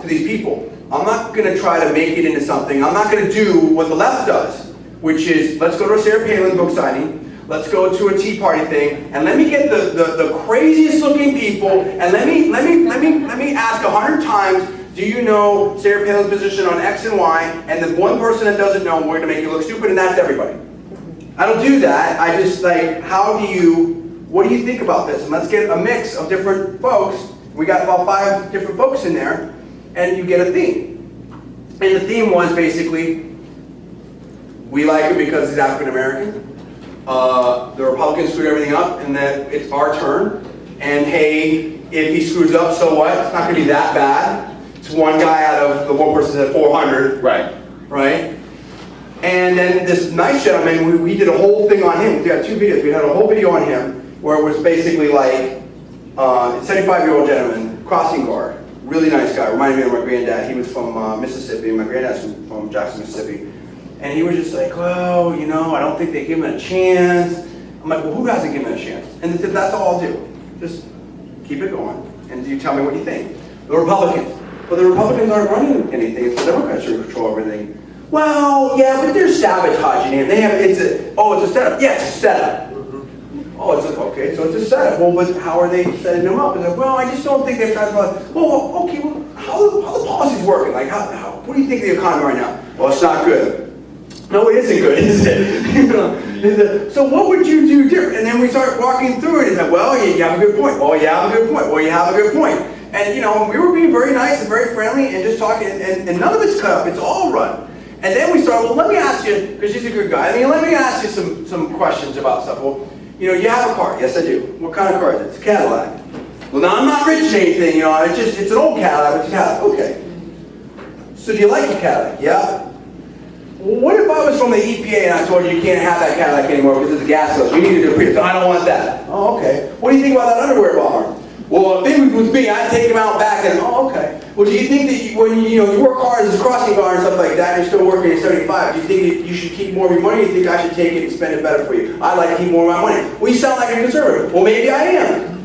to these people. I'm not going to try to make it into something. I'm not going to do what the left does, which is let's go to a Sarah Palin book signing, let's go to a Tea Party thing, and let me get the craziest looking people, and let me ask 100 times, do you know Sarah Palin's position on X and Y? And the one person that doesn't know, we're going to make you look stupid, and that's everybody. I don't do that. I just like, what do you think about this? And let's get a mix of different folks. We got about 5 different folks in there, and you get a theme. And the theme was basically, we like him because he's African American. The Republicans screwed everything up, and that it's our turn. And hey, if he screws up, so what? It's not going to be that bad. It's one guy out of the one person at 400. Right. Right? And then this nice gentleman, we did a whole thing on him. We had 2 videos. We had a whole video on him where it was basically like, 75-year-old gentleman, crossing guard, really nice guy. Reminded me of my granddad. He was from Mississippi. My granddad's from Jackson, Mississippi. And he was just like, well, you know, I don't think they give him a chance. I'm like, well, who doesn't give him a chance? And they said, that's all I'll do. Just keep it going. And you tell me what you think. The Republicans. But the Republicans aren't running anything. It's the Democrats who control everything. Well, yeah, but they're sabotaging him. It's a setup. Yeah, it's a setup. Oh, okay, so it's a setup. Well, but how are they setting them up? And like, well, I just don't think they're trying to. Well, okay, well, how the policy's working? Like, what do you think of the economy right now? Well, it's not good. No, it isn't good, is it? So what would you do different? And then we start walking through it. It's like, well, you have a good point. Well, you have a good point. Well, you have a good point. And you know, we were being very nice and very friendly and just talking, and none of it's cut up. It's all run. And then we started, well, let me ask you, because she's a good guy, let me ask you some questions about stuff. Well, you know, you have a car. Yes, I do. What kind of car is it? It's a Cadillac. Well, now, I'm not rich or anything, you know, it's an old Cadillac, it's a Cadillac. Okay. So do you like your Cadillac? Yeah. Well, what if I was from the EPA and I told you can't have that Cadillac anymore because it's a gas bill? You need to do a Prius. I don't want that. Oh, okay. What do you think about that underwear bomber? Well, if it was me, I'd take him out back and, oh, okay. Well, do you think that when you work hard as a crossing guard and stuff like that, and you're still working at 75, do you think that you should keep more of your money, or do you think I should take it and spend it better for you? I'd like to keep more of my money. Well, you sound like a conservative. Well, maybe I am.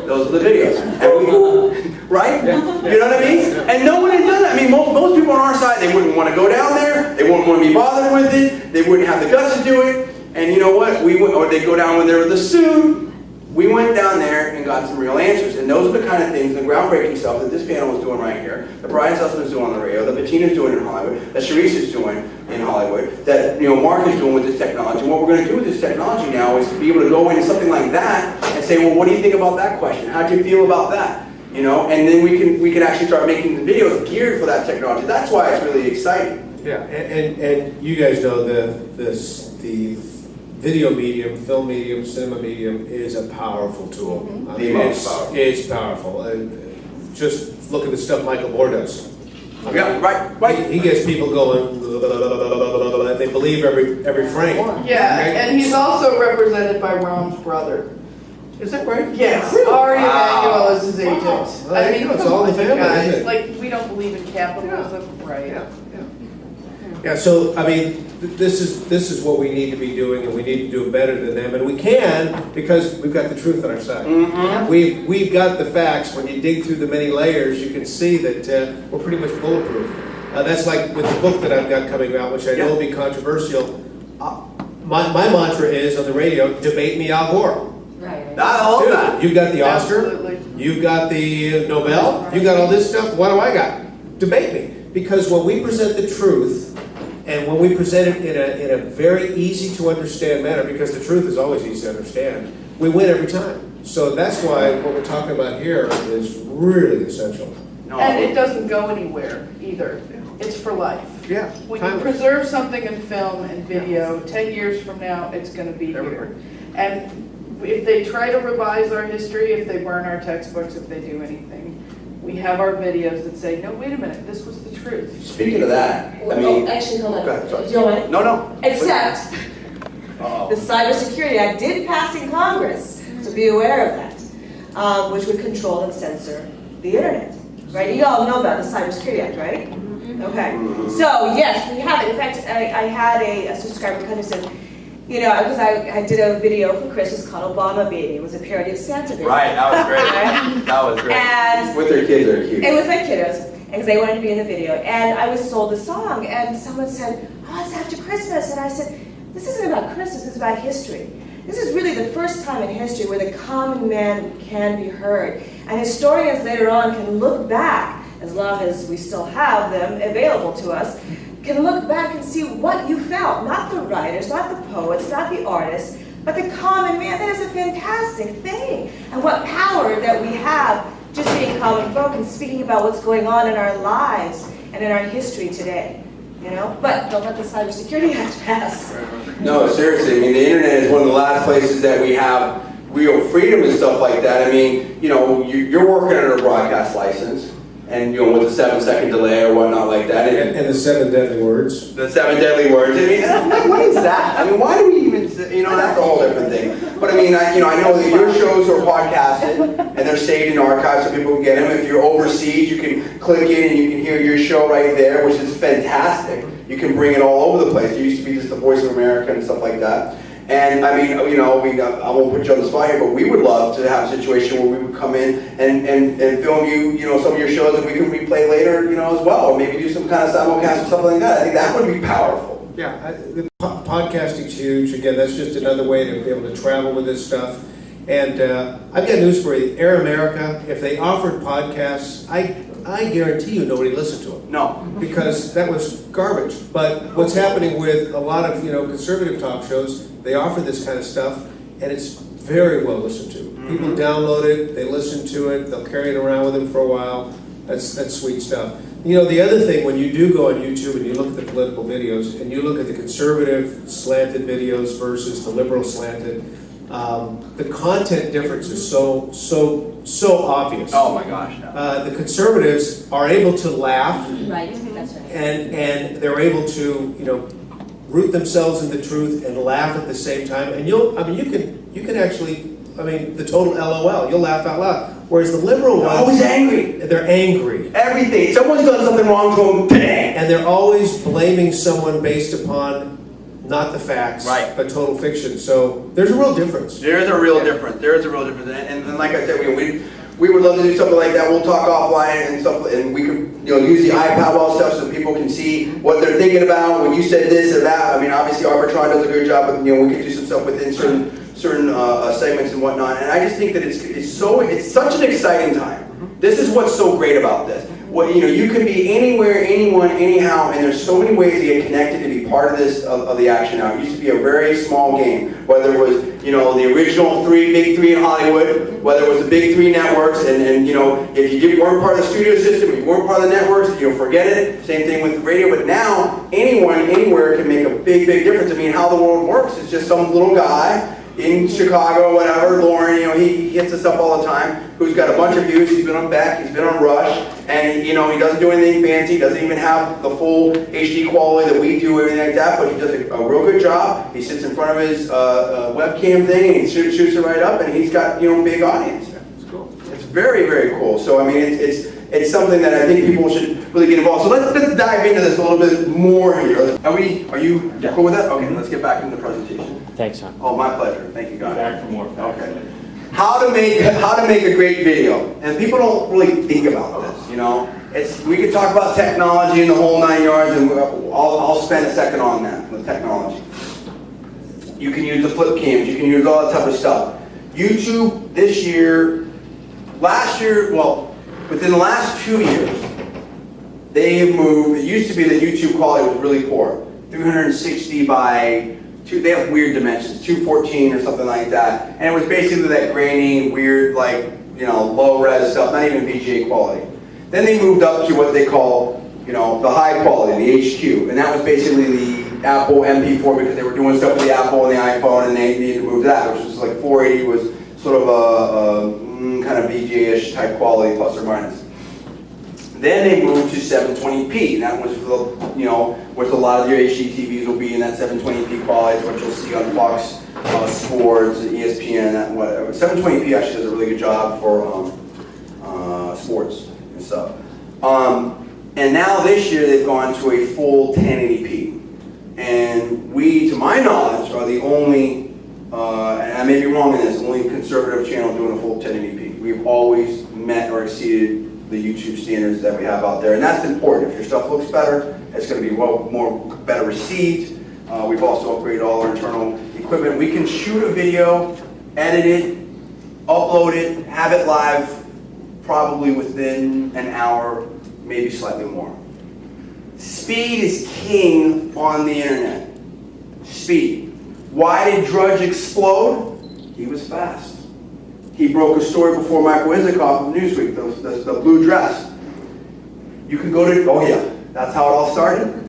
Those are the videos. And right? You know what I mean? And no one had done that. I mean, most people on our side, they wouldn't want to go down there. They wouldn't want to be bothered with it. They wouldn't have the guts to do it. And you know what? Or they go down when they're with a suit. We went down there and got some real answers, and those are the kind of things, the groundbreaking stuff that this panel was doing right here, that Brian Sussman is doing on the radio, that Bettina's doing in Hollywood, that Sharice is doing in Hollywood, that Mark is doing with this technology. And what we're going to do with this technology now is to be able to go into something like that and say, well, what do you think about that question? How do you feel about that? You know, and then we can actually start making the videos geared for that technology. That's why it's really exciting. Yeah, and you guys know the video medium, film medium, cinema medium is a powerful tool. Mm-hmm. I mean, it's powerful. And just look at the stuff Michael Moore does. I mean, Yeah, right. He gets people going, and they believe every frame. Yeah, Right? and he's also represented by Rom's brother. Is that right? Yes, Really? Ari Wow. Emanuel is his agent. Well, I mean, it's come all on, in the family, guys. isn't it? Like, we don't believe in capitalism, right? Yeah, so I mean, this is what we need to be doing, and we need to do better than them, and we can because we've got the truth on our side. Mm-hmm. We've got the facts. When you dig through the many layers, you can see that we're pretty much bulletproof. That's like with the book that I've got coming out, which I know will be controversial. My mantra is on the radio: debate me, Al Gore. Right. I love Dude, that. you got the Oscar, Absolutely. you've got the Nobel, you got all this stuff. What do I got? Debate me, because when we present the truth. And when we present it in a very easy to understand manner, because the truth is always easy to understand, we win every time. So that's why what we're talking about here is really essential. No. And it doesn't go anywhere either. It's for life. Yeah. When you preserve something in film and video, 10 years from now, it's going to be here. And if they try to revise our history, if they burn our textbooks, if they do anything, we have our videos that say, no, wait a minute, this was the truth. Speaking of that, Well, actually, hold on. Go ahead, sorry. Do you know what? No. Except, Uh-oh. the Cybersecurity Act did pass in Congress, so be aware of that, which would control and censor the internet. Right? You all know about the Cybersecurity Act, right? Okay. So, yes, we have it. In fact, I had a subscriber kind of said, You know, because I did a video for Christmas called Obama Baby. It was a parody of Santa Baby. Right, that was great. Right? That was great. And With their kids, they're cute. and with my kiddos, because they wanted to be in the video. And I was sold a song, and someone said, oh, it's after Christmas. And I said, this isn't about Christmas, it's about history. This is really the first time in history where the common man can be heard. And historians later on can look back, as long as we still have them available to us, can look back and see what you felt. Not the writers, not the poets, not the artists, but the common man. That is a fantastic thing. And what power that we have just being common folk and speaking about what's going on in our lives and in our history today. You know, but don't let the Cybersecurity Act pass. No, seriously, I mean, the internet is one of the last places that we have real freedom and stuff like that. I mean, you know, you're working under a broadcast license, and, you know, with a 7-second delay or whatnot like that. And the 7 deadly words. The 7 deadly words. I mean, what is that? I mean, why do we even, you know, that's a whole different thing. But I mean, I know that your shows are podcasted, and they're saved in archives so people can get them. If you're overseas, you can click in and you can hear your show right there, which is fantastic. You can bring it all over the place. It used to be just the Voice of America and stuff like that. And I mean, you know, I won't put you on the spot here, but we would love to have a situation where we would come in and film you know, some of your shows, and we can replay later, you know, as well, or maybe do some kind of simulcast or something like that. I think that would be powerful. Yeah, the podcasting's huge. Again, that's just another way to be able to travel with this stuff. And I've got news for you. Air America, if they offered podcasts, I guarantee you nobody listened to them. No. Because that was garbage. But what's happening with a lot of, you know, conservative talk shows, they offer this kind of stuff, and it's very well listened to. People download it, they listen to it, they'll carry it around with them for a while. That's sweet stuff. You know, the other thing, when you do go on YouTube and you look at the political videos, and you look at the conservative slanted videos versus the liberal slanted, the content difference is so obvious. Oh my gosh. No. The conservatives are able to laugh, Right, that's right. and they're able to, you know, root themselves in the truth and laugh at the same time. And you can actually, I mean, the total LOL, you'll laugh out loud. Whereas the liberal ones, Always angry. they're angry. Everything. Someone's done something wrong to them today. And they're always blaming someone based upon not the facts, Right. but total fiction. So there's a real difference. There is a real difference. There is a real difference. And like I said, we would love to do something like that. We'll talk offline and stuff, and we can, you know, use the iPad wall stuff so people can see what they're thinking about when you said this or that. I mean, obviously Arbitron does a good job, but, you know, we can do some stuff within certain segments and whatnot. And I just think that it's such an exciting time. This is what's so great about this. What, you know, you can be anywhere, anyone, anyhow, and there's so many ways to get connected to be part of this, of the action now. It used to be a very small game, whether it was, you know, the original big three in Hollywood, whether it was the big 3 networks, and you know, if you weren't part of the studio system, if you weren't part of the networks, you know, forget it. Same thing with the radio, but now anyone, anywhere can make a big difference. I mean, how the world works, it's just some little guy in Chicago, whatever, Lauren, you know, he hits us up all the time, who's got a bunch of views. He's been on Beck, he's been on Rush, and you know, he doesn't do anything fancy, he doesn't even have the full HD quality that we do, everything like that, but he does a real good job. He sits in front of his webcam thing, and he shoots it right up, and he's got, you know, big audience. It's cool. It's very cool. So I mean, it's something that I think people should really get involved. So let's dive into this a little bit more here. Are you cool with that? Okay, let's get back into the presentation. Thanks, John. Oh, my pleasure. Thank you, guys. Back for more. Okay. How to make a great video, and people don't really think about this. You know, we could talk about technology and the whole 9 yards, and I'll spend a second on that with technology. You can use the flip cams. You can use all that type of stuff. YouTube this year, last year, well, within the last 2 years, they have moved. It used to be that YouTube quality was really poor, 360 by. They have weird dimensions, 214 or something like that. And it was basically that grainy, weird, like, you know, low res stuff, not even VGA quality. Then they moved up to what they call, you know, the high quality, the HQ. And that was basically the Apple MP4, because they were doing stuff with the Apple and the iPhone, and they needed to move to that, which was like 480 was sort of a kind of VGA-ish type quality, plus or minus. Then they moved to 720p, and that was, you know, what a lot of your HD TVs will be in that 720p quality, what you'll see on Fox Sports, ESPN, that whatever. 720p actually does a really good job for sports and stuff. And now this year they've gone to a full 1080p. And we, to my knowledge, are the only, and I may be wrong in this, only conservative channel doing a full 1080p. We've always met or exceeded the YouTube standards that we have out there, and that's important. If your stuff looks better, it's going to be better received. We've also upgraded all our internal equipment. We can shoot a video, edit it, upload it, have it live, probably within an hour, maybe slightly more. Speed is king on the internet. Speed. Why did Drudge explode? He was fast. He broke a story before Michael Isikoff of Newsweek, the blue dress. You can go to, oh yeah, that's how it all started.